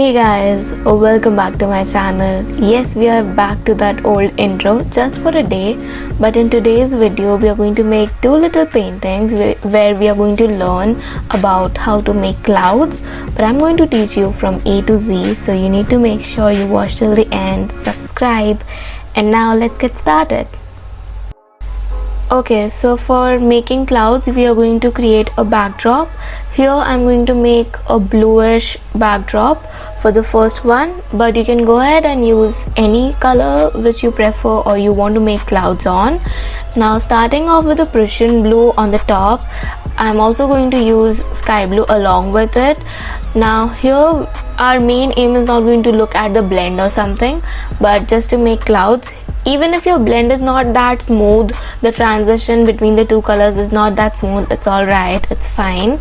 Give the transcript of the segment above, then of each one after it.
Hey guys, welcome back to my channel. Yes, we are back to that old intro just for a day, but in today's video we are going to make two little paintings where we are going to learn about how to make clouds, but I'm going to teach you from A to Z, so you need to make sure you watch till the end, subscribe, and now let's get started. Okay, so for making clouds we are going to create a backdrop. Here I'm going to make a bluish backdrop for the first one, but you can go ahead and use any color which you prefer or you want to make clouds on. Now starting off with a Prussian blue on the top, I'm also going to use sky blue along with it. Now here our main aim is not going to look at the blend or something, but just to make clouds. Even if your blend is not that smooth, the transition between the two colors is not that smooth, it's alright, it's fine.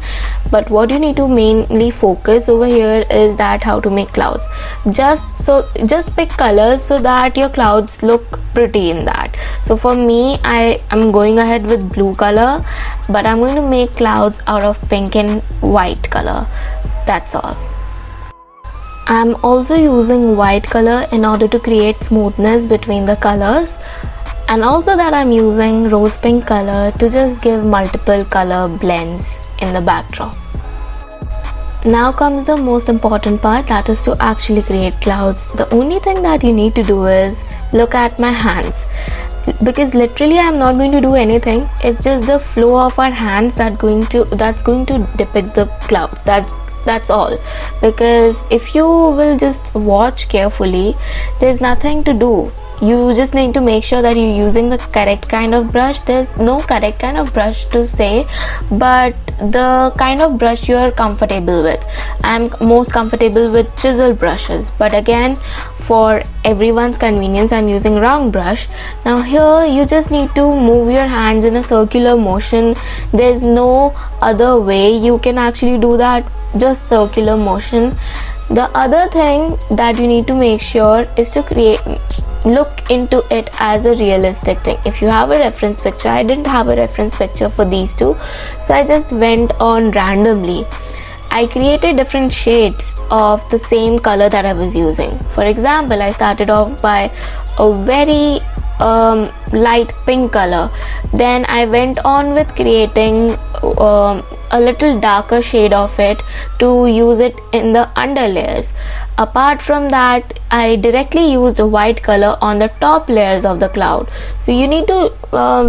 But what you need to mainly focus over here is that how to make clouds. Just pick colors so that your clouds look pretty in that. So for me, I am going ahead with blue color, but I'm going to make clouds out of pink and white color. That's all. I'm also using white color in order to create smoothness between the colors, and also that I'm using rose pink color to just give multiple color blends in the backdrop. Now comes the most important part, that is to actually create clouds. The only thing that you need to do is look at my hands, because literally I'm not going to do anything. It's just the flow of our hands that's going to depict the clouds. That's all, because if you will just watch carefully, there's nothing to do. You just need to make sure that you're using the correct kind of brush. There's no correct kind of brush to say, but the kind of brush you're comfortable with. I'm most comfortable with chisel brushes, but again, for everyone's convenience, I'm using round brush. Now here you just need to move your hands in a circular motion. There's no other way you can actually do that, just circular motion. The other thing that you need to make sure is to look into it as a realistic thing. If you have a reference picture, I didn't have a reference picture for these two, so I just went on randomly. I created different shades of the same color that I was using. For example, I started off by a very light pink color. Then I went on with creating a little darker shade of it to use it in the underlayers. Apart from that, I directly used a white color on the top layers of the cloud. So you need to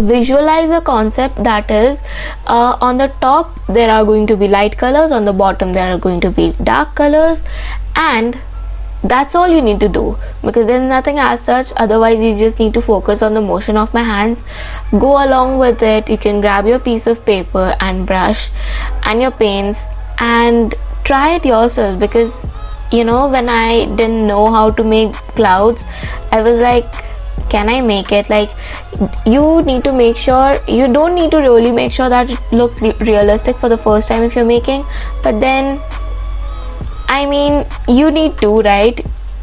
visualize the concept, that is on the top there are going to be light colors, on the bottom there are going to be dark colors, and that's all you need to do, because there's nothing as such. Otherwise you just need to focus on the motion of my hands, go along with it. You can grab your piece of paper and brush and your paints and try it yourself, because you know, when I didn't know how to make clouds, I was like, can I make it? Like, you need to make sure, you don't need to really make sure that it looks realistic for the first time if you're making, but then I mean, you need to, right?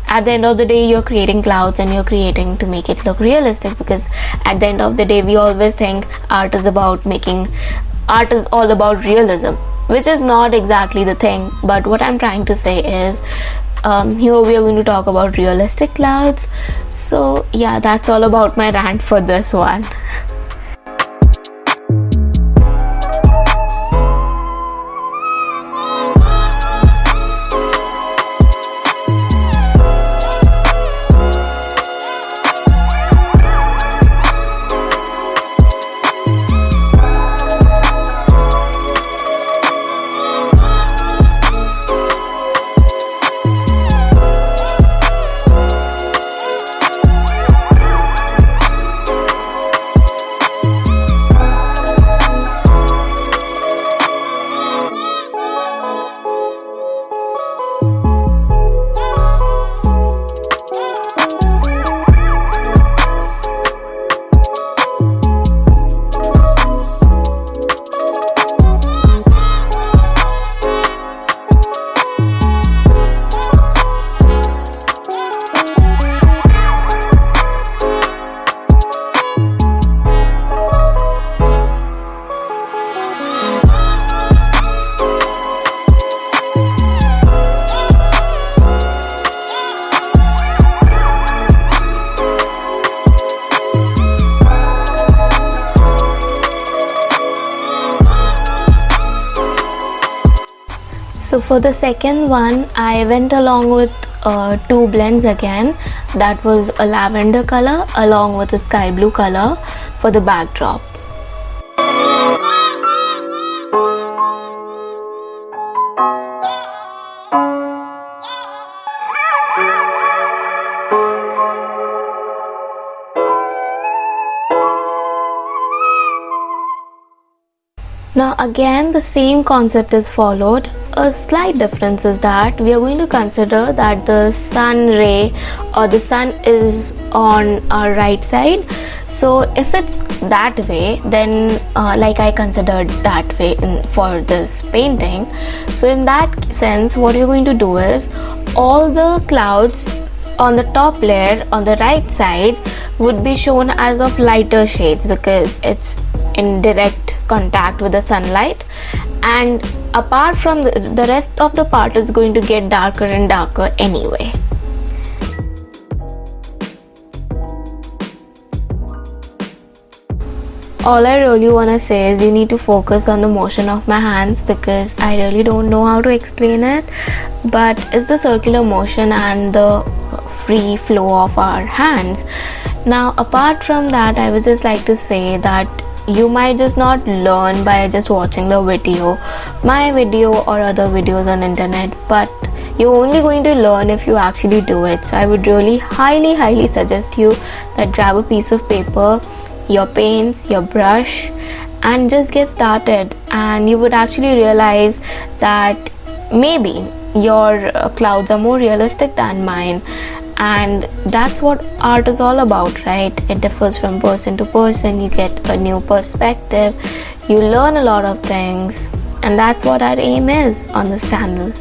At the end of the day, you're creating clouds and you're creating to make it look realistic, because at the end of the day we always think art is all about realism, which is not exactly the thing. But what I'm trying to say is here we are going to talk about realistic clouds. So yeah, that's all about my rant for this one. For the second one, I went along with two blends again. That was a lavender color along with a sky blue color for the backdrop. Now again the same concept is followed. A slight difference is that we are going to consider that the sun ray or the sun is on our right side. So if it's that way, then like I considered that way for this painting. So in that sense, what you're going to do is all the clouds on the top layer on the right side would be shown as of lighter shades because it's in direct contact with the sunlight, and apart from the rest of the part is going to get darker and darker anyway. All I really want to say is you need to focus on the motion of my hands because I really don't know how to explain it, but it's the circular motion and the free flow of our hands. Now apart from that, I would just like to say that you might just not learn by just watching the video, my video or other videos on internet, but you're only going to learn if you actually do it. So I would really highly suggest you that grab a piece of paper, your paints, your brush, and just get started, and you would actually realize that maybe your clouds are more realistic than mine. And that's what art is all about, right? It differs from person to person. You get a new perspective, you learn a lot of things, and that's what our aim is on this channel.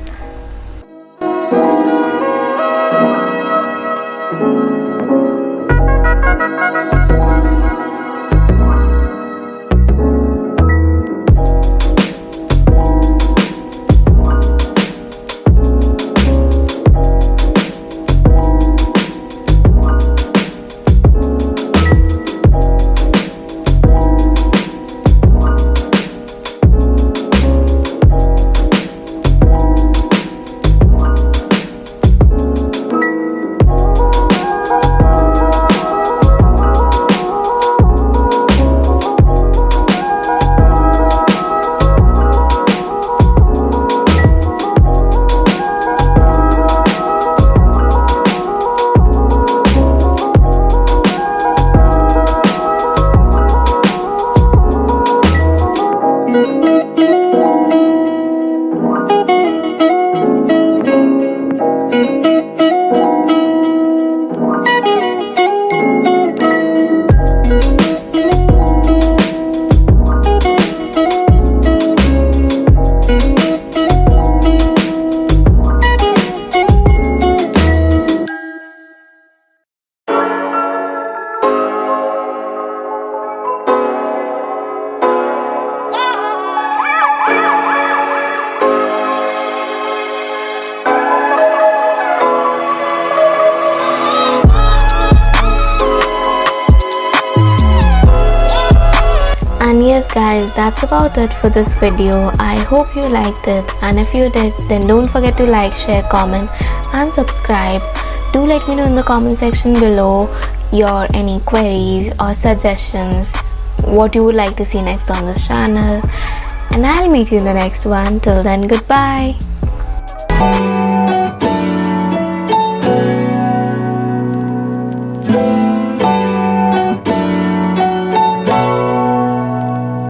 And yes guys, that's about it for this video. I hope you liked it, and if you did, then don't forget to like, share, comment and subscribe. Do let me know in the comment section below your any queries or suggestions, what you would like to see next on this channel, and I'll meet you in the next one. Till then, goodbye.